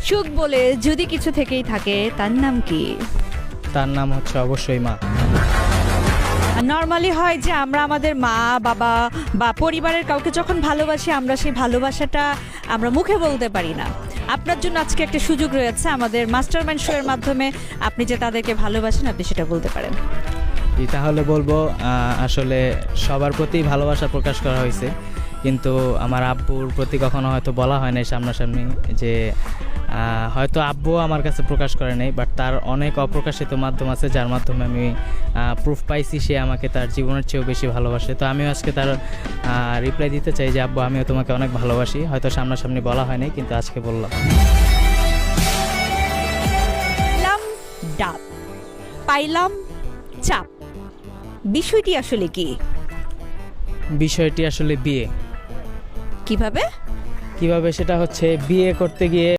সুখ বলে যদি কিছু থেকেই থাকে তার নাম কি? তার নাম হচ্ছে অবশ্যই মা। নর্মালি হয় যে আমরা আমাদের মা বাবা বা পরিবারের কাউকে যখন ভালোবাসি আমরা সেই ভালোবাসাটা আমরা মুখে বলতে পারি না। আপনার জন্য আজকে একটা সুযোগ রয়েছে আমাদের মাস্টারমাইন্ড শো এর মাধ্যমে আপনি যে তাদেরকে ভালোবাসেন আপনি সেটা বলতে পারেন। তাহলে বলবো আসলে সবার প্রতি ভালোবাসা প্রকাশ করা হয়েছে, কিন্তু আমার আব্বুর প্রতি কখনো হয়তো বলা হয় নাই সামনাসামনি, যে হয়তো আব্বু আমার কাছে প্রকাশ করে নাই, বাট তার অনেক অপ্রকাশিত মাধ্যম আছে যার মাধ্যমে আমি প্রুফ পাইছি সে আমাকে তার জীবনের চেয়েও বেশি ভালোবাসে। তো আমিও আজকে তার রিপ্লাই দিতে চাই যে আব্বু আমিও তোমাকে অনেক ভালোবাসি, হয়তো সামনাসামনি বলা হয় নাই কিন্তু আজকে বললাম। ডাব পাইলাম চাপ, বিষয়টি আসলে কি? বিষয়টি আসলে বিয়ে। কিভাবে? কিভাবে সেটা হচ্ছে বিয়ে করতে গিয়ে